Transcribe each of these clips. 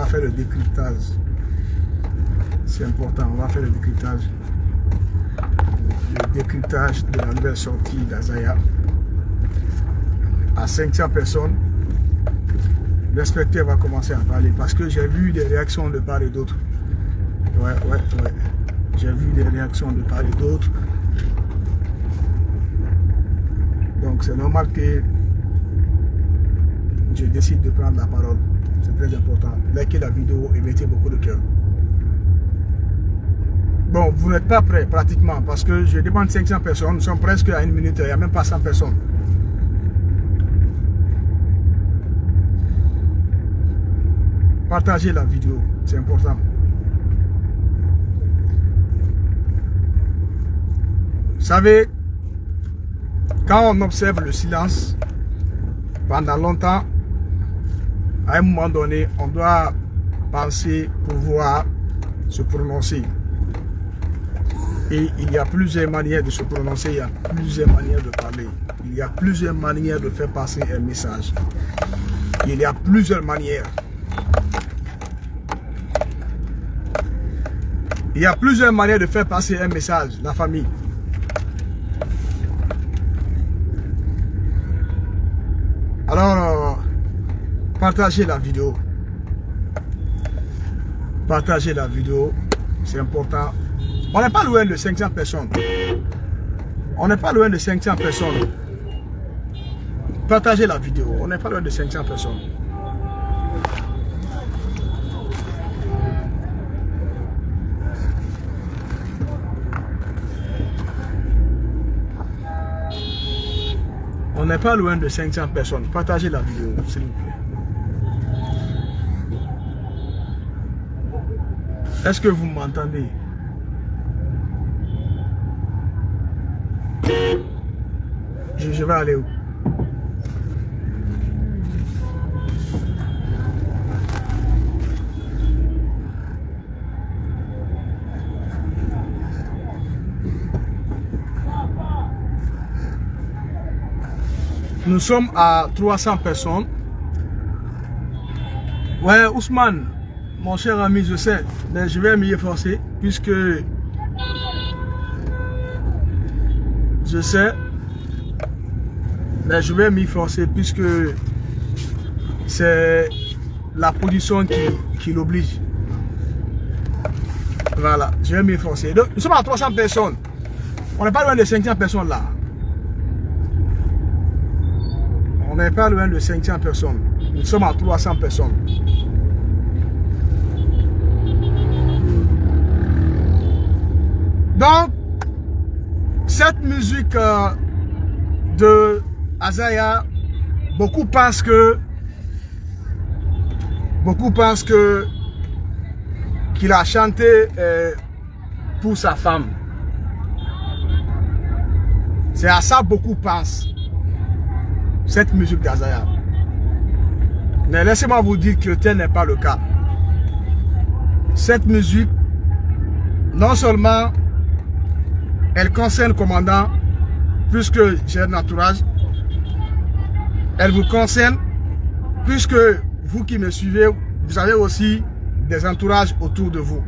va faire le décryptage. C'est important, on va faire le décryptage. Le décryptage de la nouvelle sortie d'Azaya. À 500 personnes, l'inspecteur va commencer à parler parce que j'ai vu des réactions de part et d'autre. Ouais. J'ai vu des réactions de part et d'autre. Donc c'est normal que je décide de prendre la parole. C'est très important. Likez la vidéo et mettez beaucoup de cœur. Bon, vous n'êtes pas prêts pratiquement parce que je demande 500 personnes. Nous sommes presque à 1 minute, il n'y a même pas 100 personnes. Partagez la vidéo, c'est important. Vous savez, quand on observe le silence pendant longtemps, à un moment donné, on doit penser pouvoir se prononcer. Et il y a plusieurs manières de se prononcer, il y a plusieurs manières de parler, il y a plusieurs manières de faire passer un message. Il y a plusieurs manières. Il y a plusieurs manières de faire passer un message, la famille. Alors, partagez la vidéo. Partagez la vidéo, c'est important. On n'est pas loin de 500 personnes. On n'est pas loin de 500 personnes. Partagez la vidéo, on n'est pas loin de 500 personnes. On n'est pas loin de 500 personnes. Partagez la vidéo, s'il vous plaît. Est-ce que vous m'entendez? Je vais aller où? Nous sommes à 300 personnes. Ouais, Ousmane, mon cher ami, je sais, mais je vais m'y efforcer puisque je sais, mais je vais m'y efforcer puisque c'est la position qui l'oblige. Voilà, je vais m'y efforcer. Donc, nous sommes à 300 personnes. On n'est pas loin de 500 personnes là. On n'est pas loin de 500 personnes. Nous sommes à 300 personnes. Donc, cette musique de Azaya, beaucoup pensent qu'il a chanté pour sa femme. C'est à ça beaucoup pensent. Cette musique d'Azaya. Mais laissez-moi vous dire que tel n'est pas le cas. Cette musique, non seulement elle concerne le commandant, puisque j'ai un entourage, elle vous concerne, puisque vous qui me suivez, vous avez aussi des entourages autour de vous.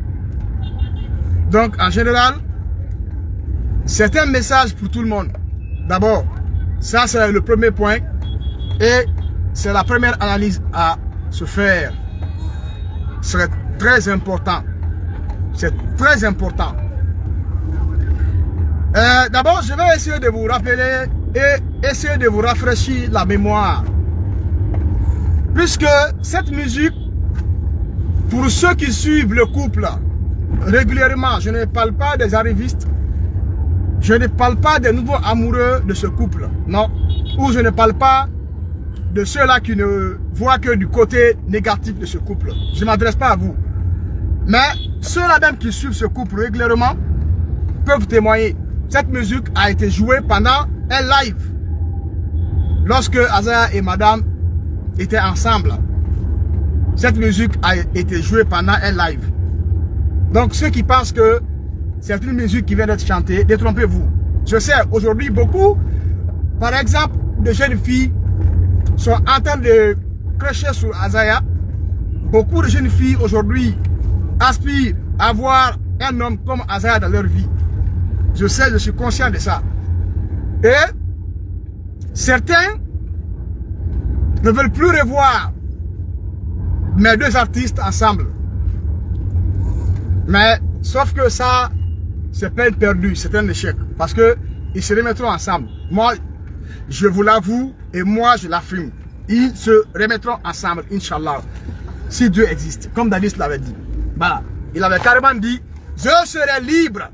Donc, en général, c'est un message pour tout le monde. D'abord, ça c'est le premier point et c'est la première analyse à se faire. C'est très important. C'est très important. D'abord, je vais essayer de vous rappeler et essayer de vous rafraîchir la mémoire. Puisque cette musique, pour ceux qui suivent le couple régulièrement, je ne parle pas des arrivistes, je ne parle pas des nouveaux amoureux de ce couple, non. Ou je ne parle pas de ceux-là qui ne voient que du côté négatif de ce couple. Je ne m'adresse pas à vous. Mais ceux-là même qui suivent ce couple régulièrement peuvent témoigner. Cette musique a été jouée pendant un live. Lorsque Azaya et Madame étaient ensemble. Cette musique a été jouée pendant un live. Donc ceux qui pensent que c'est une musique qui vient d'être chantée, détrompez-vous. Je sais, aujourd'hui, beaucoup, par exemple, de jeunes filles sont en train de cracher sur Azaya. beaucoup de jeunes filles aujourd'hui aspirent à avoir un homme comme Azaya dans leur vie. Je sais, je suis conscient de ça. Et certains ne veulent plus revoir mes deux artistes ensemble. Mais sauf que ça, c'est peine perdue, c'est un échec. Parce que ils se remettront ensemble. Moi, je vous l'avoue et moi, je l'affirme. Ils se remettront ensemble, Inch'Allah. Si Dieu existe, comme Dadis l'avait dit. Voilà. Il avait carrément dit, je serai libre.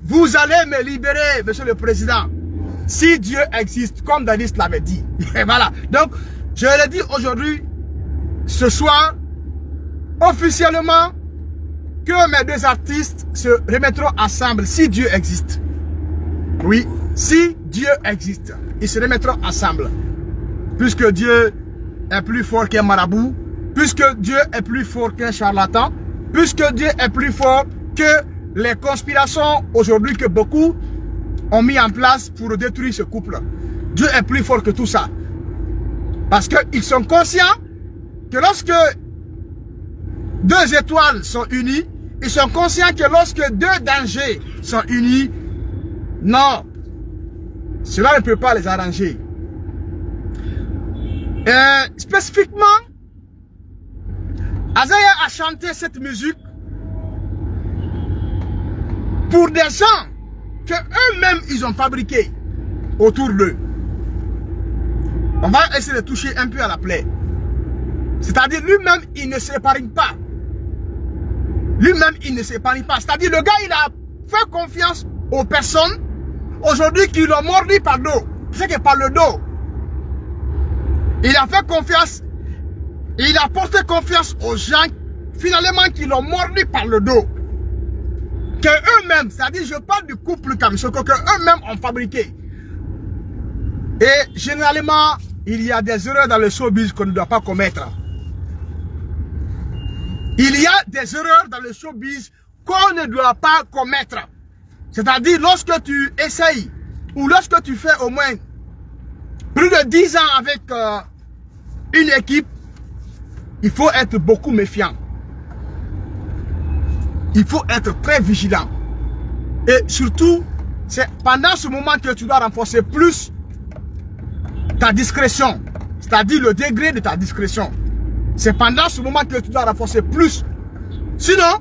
Vous allez me libérer, monsieur le président. Si Dieu existe, comme Dadis l'avait dit. Et voilà. Donc, je le dis aujourd'hui, ce soir, officiellement, que mes deux artistes se remettront ensemble si Dieu existe. Oui, si Dieu existe, ils se remettront ensemble. Puisque Dieu est plus fort qu'un marabout, puisque Dieu est plus fort qu'un charlatan, puisque Dieu est plus fort que les conspirations aujourd'hui que beaucoup ont mis en place pour détruire ce couple. Dieu est plus fort que tout ça. Parce qu'ils sont conscients que lorsque deux étoiles sont unies, ils sont conscients que lorsque deux dangers sont unis, non, cela ne peut pas les arranger. Spécifiquement, Azaya a chanté cette musique pour des gens que eux-mêmes ils ont fabriqués autour d'eux. On va essayer de toucher un peu à la plaie. C'est-à-dire lui-même il ne s'épargne pas. Lui-même il ne s'épargne pas. C'est-à-dire le gars il a fait confiance aux personnes aujourd'hui qui l'ont mordu par le dos. C'est que par le dos. Il a fait confiance. Il a porté confiance aux gens finalement qui l'ont mordu par le dos. Que eux-mêmes, c'est-à-dire je parle du couple Kamsoko, que eux-mêmes ont fabriqué. Et généralement, il y a des erreurs dans le showbiz qu'on ne doit pas commettre. Il y a des erreurs dans le showbiz qu'on ne doit pas commettre. C'est-à-dire lorsque tu essayes ou lorsque tu fais au moins plus de 10 ans avec une équipe, il faut être beaucoup méfiant. Il faut être très vigilant. Et surtout, c'est pendant ce moment que tu dois renforcer plus ta discrétion. C'est-à-dire le degré de ta discrétion. C'est pendant ce moment que tu dois renforcer plus. Sinon,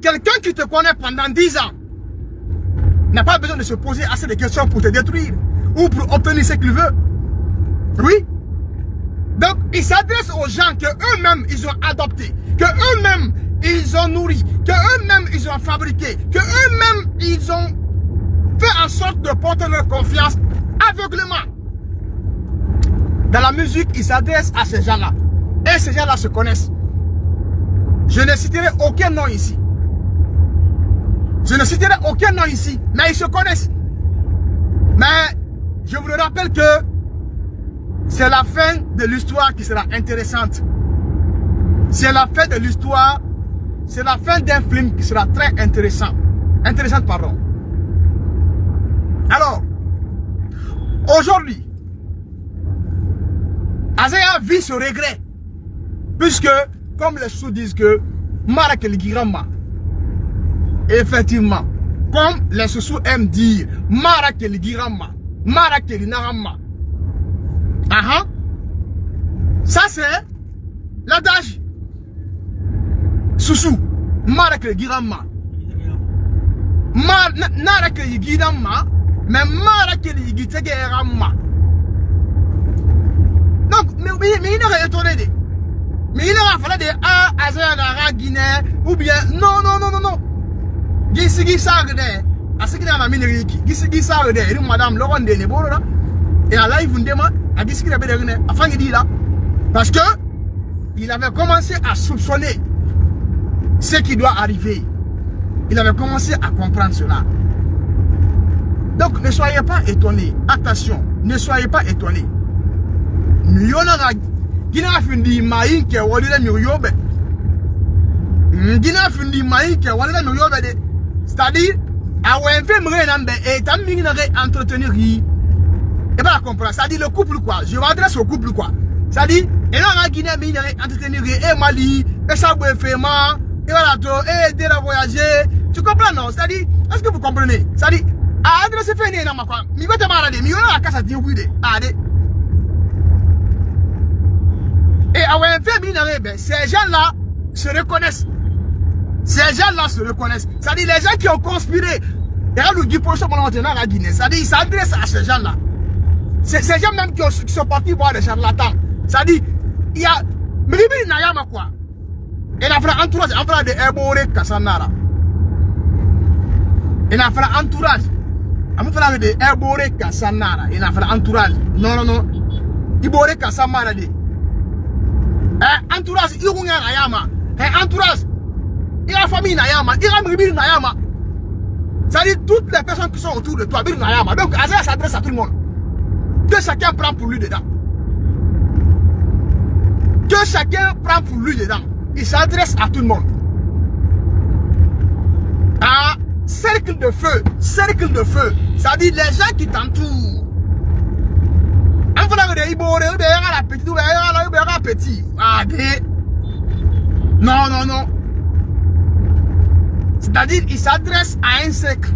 quelqu'un qui te connaît pendant 10 ans n'a pas besoin de se poser assez de questions pour te détruire ou pour obtenir ce qu'il veut. Oui. Donc, il s'adresse aux gens que eux-mêmes ils ont adoptés, que eux-mêmes ils ont nourri, que eux-mêmes ils ont fabriqué, que eux-mêmes ils ont fait en sorte de porter leur confiance aveuglément. Dans la musique, il s'adresse à ces gens-là. Et ces gens-là se connaissent. Je ne citerai aucun nom ici. Je ne citerai aucun nom ici, mais ils se connaissent. Mais je vous le rappelle que c'est la fin de l'histoire qui sera intéressante. C'est la fin de l'histoire. C'est la fin d'un film qui sera très intéressant. Intéressante, pardon. Alors, aujourd'hui, Azaya vit ce regret. Puisque, comme les sous disent que Marak el Girama, effectivement, comme les sous aiment dire Marak el Girama, Marak el Narama. Ça c'est l'adage. Soussou, Marak el Girama. Narak el Girama, mais Marak el Girama. Donc, mais il n'a étonné de. Mais il n'a pas fallu de Azaya Guinée ou bien non. Gisi Sarde, à ce qu'il a miné, Gisi Sarde, et madame Laurent de Nebora, et à live vous demande à Gisi la Bédérine, afin de dire là, parce que il avait commencé à soupçonner ce qui doit arriver. Il avait commencé à comprendre cela. Donc ne soyez pas étonnés. Attention, ne soyez pas étonnés. Gina fundi maïn ke walila miyobe. Gina fundi maïn ke walila miyobe de. C'est-à-dire, à Wenfe Mrenambe et Taming entretenir. Et bien, comprendre. C'est-à-dire le couple quoi. Je m'adresse au couple quoi. C'est-à-dire, Et là, en Guinée, il y a entretenir et Mali, et Saboué Féma, et voilà, et aider à voyager. Tu comprends, non? C'est-à-dire, est-ce que vous comprenez? C'est-à-dire, à adresser fait une énorme quoi. Mais vous êtes malade, mais vous avez la casse à dire oui. Allez. Et à un ces gens-là se reconnaissent. Ces gens-là se reconnaissent. C'est-à-dire, les gens qui ont conspiré, et là, nous disons pour ce moment, on est en Guinée. C'est-à-dire, ils s'adressent à ces gens-là. Ces gens même qui sont partis voir des charlatans. C'est-à-dire, il y a. Mais il y a quoi? Et il a fait entourage, il a fait des Ebore Kassanara. Il a fait entourage. Il a fait des Ebore Kassanara. Il a fait entourage. Non. Ibore Kassamara. Entourage, il y a Nayama. Entourage, il y a famille Nayama. Il y a Mribil Nayama. C'est-à-dire, toutes les personnes qui sont autour de toi, Nayama. Donc, Azaya s'adresse à tout le monde. Que chacun prend pour lui dedans. Que chacun prend pour lui dedans. Il s'adresse à tout le monde. Ah, cercle de feu. Cercle de feu. Ça dit les gens qui t'entourent. En faisant des ibores, la petite, ah, non. C'est-à-dire, il s'adresse à un cercle.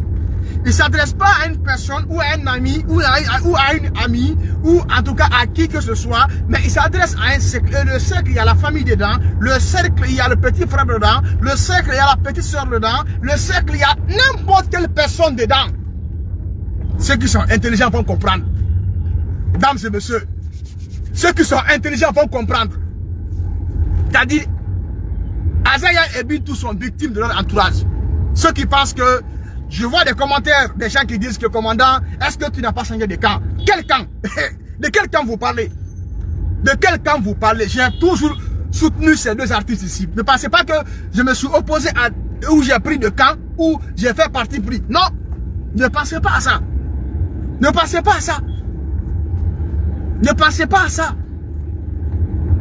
Il ne s'adresse pas à une personne ou à un ami ou à une amie ou en tout cas à qui que ce soit, mais il s'adresse à un cercle. Et le cercle, il y a la famille dedans. Le cercle, il y a le petit frère dedans. Le cercle, il y a la petite soeur dedans. Le cercle, il y a n'importe quelle personne dedans. Ceux qui sont intelligents vont comprendre. Dames et messieurs, ceux qui sont intelligents vont comprendre. C'est-à-dire, Azaya et Bintou sont victimes de leur entourage. Ceux qui pensent que je vois des commentaires des gens qui disent que commandant, est-ce que tu n'as pas changé de camp? Quel camp? De quel camp vous parlez? De quel camp vous parlez? J'ai toujours soutenu ces deux artistes ici. Ne pensez pas que je me suis opposé à où j'ai pris de camp, où j'ai fait parti pris. Non, ne pensez pas à ça. Ne pensez pas à ça. Ne pensez pas à ça.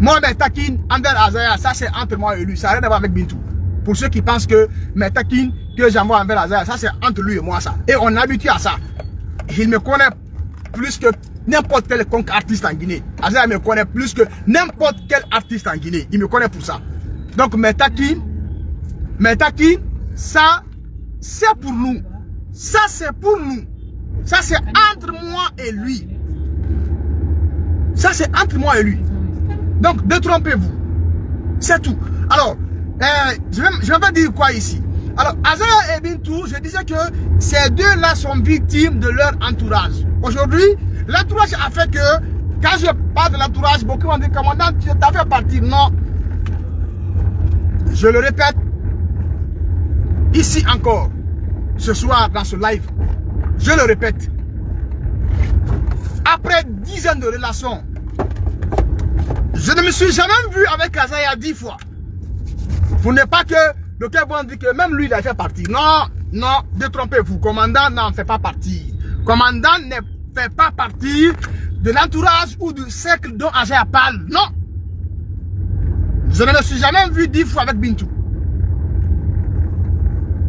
Moi, mes taquines envers Azaya, ça c'est entre moi et lui. Ça n'a rien à voir avec Bintou. Pour ceux qui pensent que mes taquines que j'envoie envers Azaya, ça c'est entre lui et moi ça. Et on est habitué à ça. Il me connaît plus que n'importe quel artiste en Guinée. Azaya me connaît plus que n'importe quel artiste en Guinée. Il me connaît pour ça. Donc mes taquines, ça c'est pour nous. Ça c'est pour nous. Ça c'est entre moi et lui. Ça c'est entre moi et lui. Donc détrompez-vous. C'est tout. Alors, je vais pas dire quoi ici. Alors, Azaya et Bintou, je disais que ces deux-là sont victimes de leur entourage. Aujourd'hui, l'entourage a fait que, quand je parle de l'entourage, beaucoup vont dire, commandant, tu t'as fait partir. Non. Je le répète, ici encore, ce soir, dans ce live, je le répète. Après 10 ans de relation, je ne me suis jamais vu avec Azaya 10 fois. Pour ne pas que le cœur vont dire que même lui, il a fait partie. Non, détrompez-vous. Commandant n'en fait pas partie. Commandant ne fait pas partie de l'entourage ou du cercle dont Azaya parle. Non. Je ne me suis jamais vu 10 fois avec Bintou.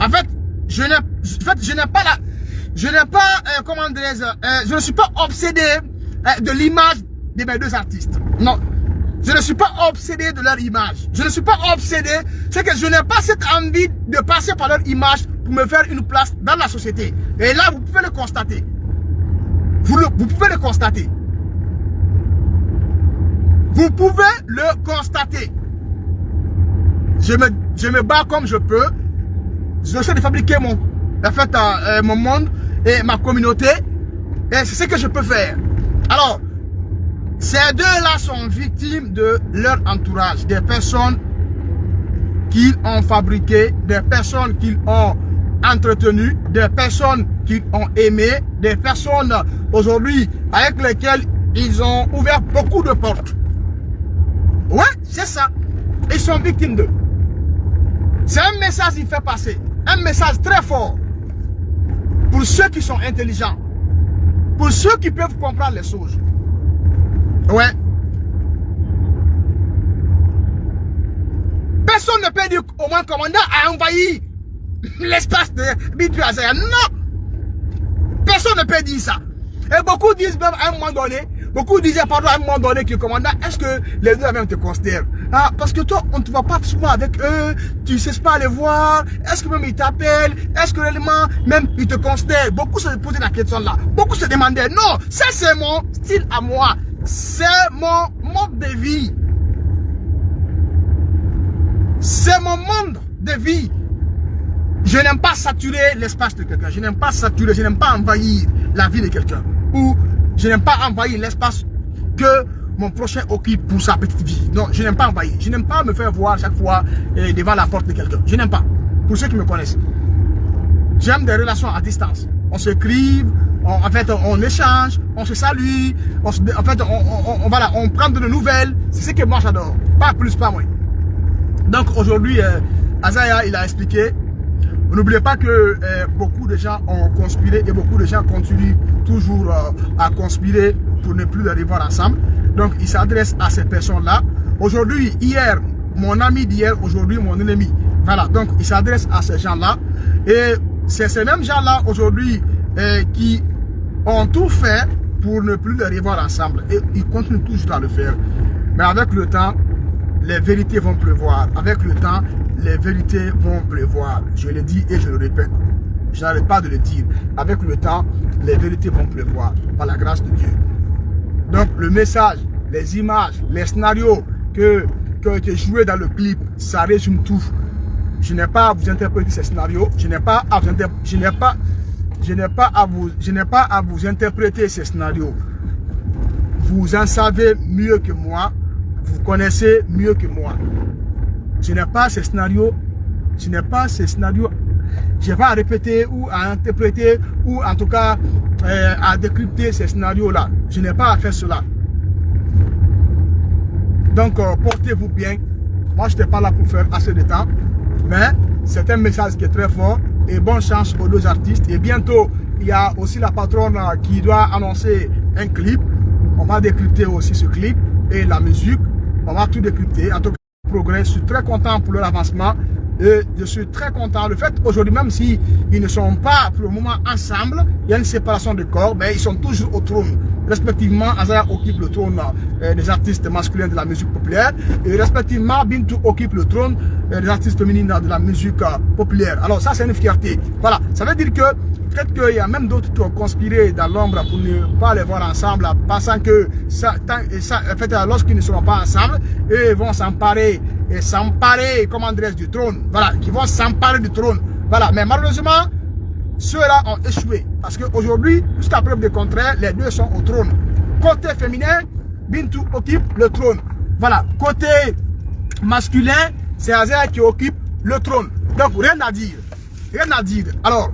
En fait, je ne suis pas obsédé de l'image de mes deux artistes. Non. Je ne suis pas obsédé de leur image. Je ne suis pas obsédé. C'est que je n'ai pas cette envie de passer par leur image pour me faire une place dans la société. Et là, vous pouvez le constater. Vous pouvez le constater. Vous pouvez le constater. Je me bats comme je peux. J'essaie de fabriquer mon monde et ma communauté. Et c'est ce que je peux faire. Alors, ces deux-là sont victimes de leur entourage, des personnes qu'ils ont fabriquées, des personnes qu'ils ont entretenues, des personnes qu'ils ont aimées, des personnes aujourd'hui avec lesquelles ils ont ouvert beaucoup de portes. Ouais, c'est ça. Ils sont victimes d'eux. C'est un message qu'il fait passer, un message très fort pour ceux qui sont intelligents, pour ceux qui peuvent comprendre les choses. Ouais. Personne ne peut dire au moins commandant a envahi l'espace de Bintou Azaya. Non. Personne ne peut dire ça. Et beaucoup disent même à un moment donné, beaucoup disaient pardon à un moment donné que le commandant, est-ce que les deux même te considèrent? Ah, parce que toi, on ne te voit pas souvent avec eux, tu ne cesses pas à les voir, est-ce que même ils t'appellent, est-ce que réellement même ils te considèrent? Beaucoup se posaient la question là, beaucoup se demandaient, non, ça c'est mon style à moi, c'est mon mode de vie. C'est mon monde de vie. Je n'aime pas saturer l'espace de quelqu'un. Je n'aime pas saturer, je n'aime pas envahir la vie de quelqu'un. Ou je n'aime pas envahir l'espace que mon prochain occupe pour sa petite vie. Non, je n'aime pas envahir. Je n'aime pas me faire voir chaque fois devant la porte de quelqu'un. Je n'aime pas. Pour ceux qui me connaissent. J'aime des relations à distance. On s'écrive, en fait, on échange, on se salue. En fait, on prend de nos nouvelles. C'est ce que moi j'adore. Pas plus, pas moins. Donc aujourd'hui, Azaya, il a expliqué. N'oubliez pas que beaucoup de gens ont conspiré et beaucoup de gens continuent toujours à conspirer pour ne plus les revoir ensemble. Donc il s'adresse à ces personnes-là. Aujourd'hui, hier, mon ami d'hier, aujourd'hui mon ennemi. Voilà, donc il s'adresse à ces gens-là. Et c'est ces mêmes gens-là aujourd'hui qui ont tout fait pour ne plus les revoir ensemble. Et ils continuent toujours à le faire. Mais avec le temps, les vérités vont pleuvoir. Avec le temps, les vérités vont pleuvoir. Je le dis et je le répète. Je n'arrête pas de le dire. Avec le temps, les vérités vont pleuvoir. Par la grâce de Dieu. Donc, le message, les images, les scénarios qui ont été joués dans le clip, ça résume tout. Je n'ai pas à vous interpréter ces scénarios. Je n'ai pas à vous interpréter ces scénarios. Vous en savez mieux que moi. Vous connaissez mieux que moi. Je n'ai pas ces scénarios. Je n'ai pas ces scénarios. Je vais à répéter ou à interpréter ou en tout cas à décrypter ces scénarios-là. Je n'ai pas à faire cela. Donc, portez-vous bien. Moi, je n'étais pas là pour faire assez de temps. Mais c'est un message qui est très fort. Et bonne chance aux deux artistes. Et bientôt, il y a aussi la patronne qui doit annoncer un clip. On va décrypter aussi ce clip et la musique. On va tout décrypter. En tout cas, progrès. Je suis très content pour leur avancement. Et je suis très content. Le fait aujourd'hui, même si ils ne sont pas pour le moment ensemble, il y a une séparation de corps, mais ils sont toujours au trône. Respectivement, Azaya occupe le trône des artistes masculins de la musique populaire et respectivement, Bintou occupe le trône des artistes féminines de la musique populaire. Alors ça, c'est une fierté. Voilà, ça veut dire que peut-être qu'il y a même d'autres qui ont conspiré dans l'ombre pour ne pas les voir ensemble, pensant que en fait, lorsqu'ils ne seront pas ensemble, eux vont s'emparer comment dirais-je, du trône. Voilà, qui vont s'emparer du trône. Voilà, mais malheureusement, ceux-là ont échoué. Parce qu'aujourd'hui, jusqu'à preuve du contraire, les deux sont au trône. Côté féminin, Bintou occupe le trône. Voilà, côté masculin, c'est Azaya qui occupe le trône. Donc, rien à dire. Rien à dire. Alors,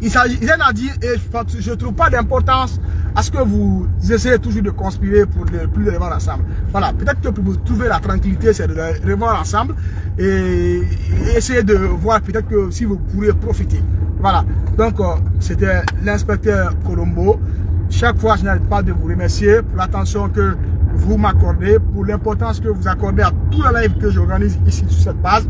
il s'agit rien à dire et je ne trouve pas d'importance à ce que vous essayez toujours de conspirer pour ne plus les revoir ensemble. Voilà, peut-être que pour vous trouver la tranquillité, c'est de les revoir ensemble et essayer de voir peut-être que si vous pourriez profiter. Voilà, donc c'était l'inspecteur Colombo. Chaque fois, je n'arrête pas de vous remercier pour l'attention que vous m'accordez, pour l'importance que vous accordez à tous les lives que j'organise ici sur cette base.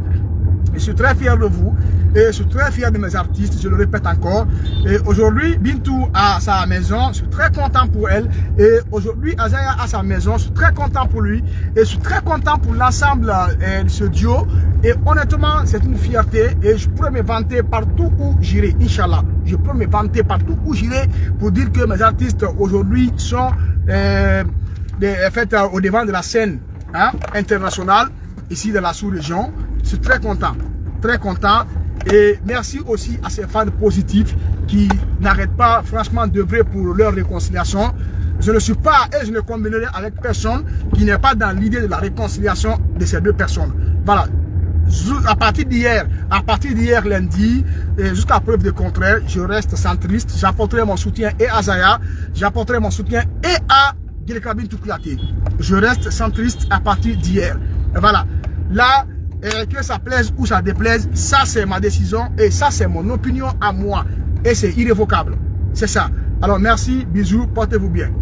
Je suis très fier de vous et je suis très fier de mes artistes, je le répète encore. Et aujourd'hui, Bintou a sa maison, je suis très content pour elle. Et aujourd'hui, Azaya a sa maison, je suis très content pour lui. Et je suis très content pour l'ensemble de ce duo. Et honnêtement, c'est une fierté et je pourrais me vanter partout où j'irai, Inch'Allah. Je peux me vanter partout où j'irai pour dire que mes artistes aujourd'hui sont au devant de la scène internationale, ici de la sous-région. Je suis très content, très content. Et merci aussi à ces fans positifs qui n'arrêtent pas franchement d'œuvrer pour leur réconciliation. Je ne suis pas et je ne combinerai avec personne qui n'est pas dans l'idée de la réconciliation de ces deux personnes. Voilà. À partir d'hier lundi, jusqu'à preuve de contraire, je reste centriste. J'apporterai mon soutien et à Azaya, j'apporterai mon soutien et à Gileka Bintou Kouyaté. Je reste centriste à partir d'hier. Voilà. Là, que ça plaise ou ça déplaise, ça c'est ma décision et ça c'est mon opinion à moi. Et c'est irrévocable. C'est ça. Alors merci, bisous, portez-vous bien.